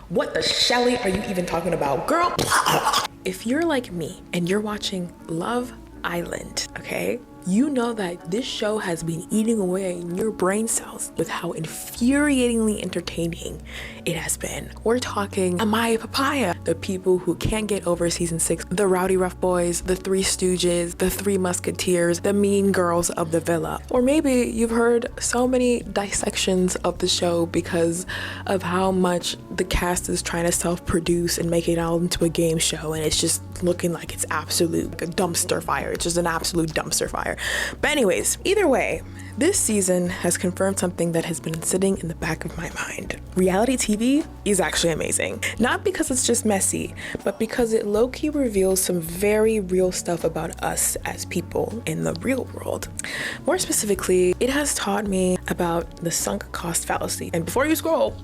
What the Shelly are you even talking about, girl? If you're like me and you're watching Love Island, okay? You know that this show has been eating away in your brain cells with how infuriatingly entertaining it has been. We're talking Amaya Papaya, the people who can't get over season 6, the Rowdy Rough Boys, the Three Stooges, the Three Musketeers, the mean girls of the villa. Or maybe you've heard so many dissections of the show because of how much the cast is trying to self-produce and make it all into a game show, and it's just looking like it's absolute like a dumpster fire. It's just an absolute dumpster fire. But anyways, either way, this season has confirmed something that has been sitting in the back of my mind. Reality TV is actually amazing. Not because it's just messy, but because it low-key reveals some very real stuff about us as people in the real world. More specifically, it has taught me about the sunk cost fallacy. And before you scroll,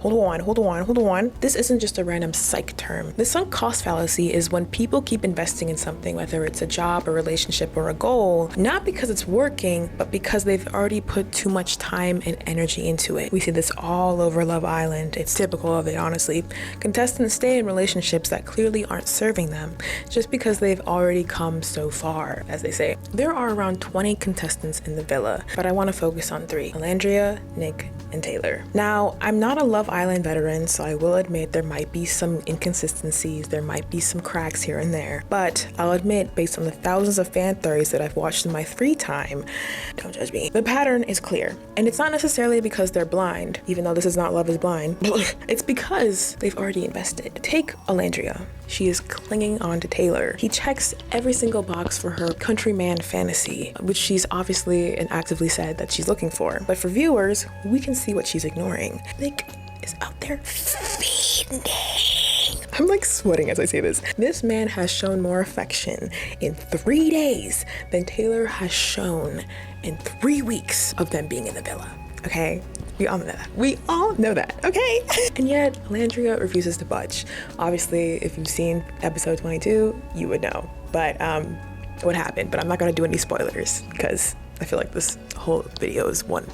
hold on. This isn't just a random psych term. The sunk cost fallacy is when people keep investing in something, whether it's a job, a relationship, or a goal, not because it's working, but because they've already put too much time and energy into it. We see this all over Love Island. It's typical of it, honestly. Contestants stay in relationships that clearly aren't serving them just because they've already come so far, as they say. There are around 20 contestants in the villa, but I want to focus on 3: Alandria, Nick, and Taylor. Now, I'm not a Love Island veteran, so I will admit there might be some inconsistencies, there might be some cracks here and there, but I'll admit, based on the thousands of fan theories that I've watched in my free time, don't judge me, the pattern is clear. And it's not necessarily because they're blind, even though this is not Love is Blind. It's because they've already invested. Take Alandria. She is clinging on to Taylor. He checks every single box for her countryman fantasy, which she's obviously and actively said that she's looking for. But for viewers, we can see what she's ignoring. Nick is out there feeding. I'm like sweating as I say this. This man has shown more affection in 3 days than Taylor has shown in 3 weeks of them being in the villa, okay? We all know that. We all know that, okay? And yet, Alandria refuses to budge. Obviously, if you've seen episode 22, you would know. But what happened? But I'm not gonna do any spoilers because I feel like this whole video is one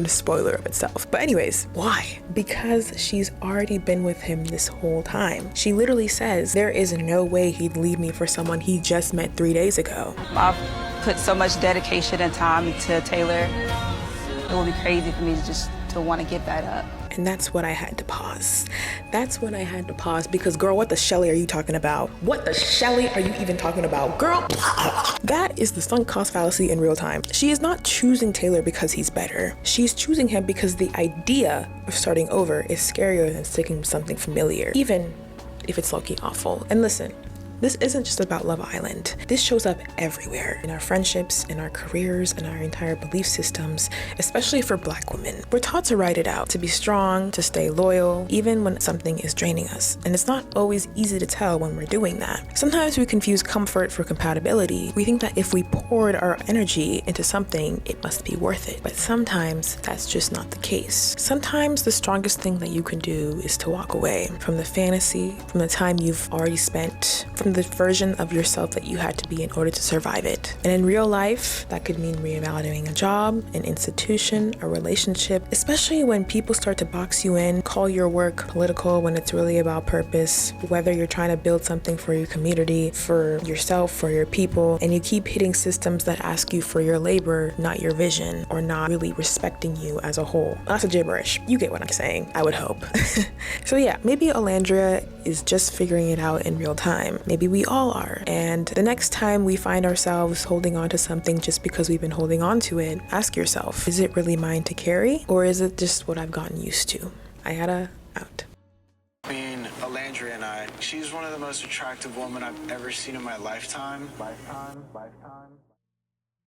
spoiler of itself. But anyways, why? Because she's already been with him this whole time. She literally says, there is no way he'd leave me for someone he just met 3 days ago. I've put so much dedication and time into Taylor. It would be crazy for me to want to give that up. And that's when I had to pause. That's when I had to pause because, girl, what the Shelly are you talking about? What the Shelly are you even talking about, girl? That is the sunk cost fallacy in real time. She is not choosing Taylor because he's better. She's choosing him because the idea of starting over is scarier than sticking with something familiar, even if it's low-key awful. And listen, this isn't just about Love Island. This shows up everywhere, in our friendships, in our careers, in our entire belief systems, especially for Black women. We're taught to ride it out, to be strong, to stay loyal, even when something is draining us. And it's not always easy to tell when we're doing that. Sometimes we confuse comfort for compatibility. We think that if we poured our energy into something, it must be worth it. But sometimes that's just not the case. Sometimes the strongest thing that you can do is to walk away from the fantasy, from the time you've already spent, from the version of yourself that you had to be in order to survive it. And in real life, that could mean reevaluating a job, an institution, a relationship, especially when people start to box you in, call your work political when it's really about purpose, whether you're trying to build something for your community, for yourself, for your people, and you keep hitting systems that ask you for your labor, not your vision, or not really respecting you as a whole. Lots of gibberish. You get what I'm saying, I would hope. So yeah, maybe Alandria is just figuring it out in real time. Maybe we all are. And the next time we find ourselves holding on to something just because we've been holding on to it, ask yourself, is it really mine to carry? Or is it just what I've gotten used to? Ayada out. Between Alandria and I, she's one of the most attractive women I've ever seen in my lifetime.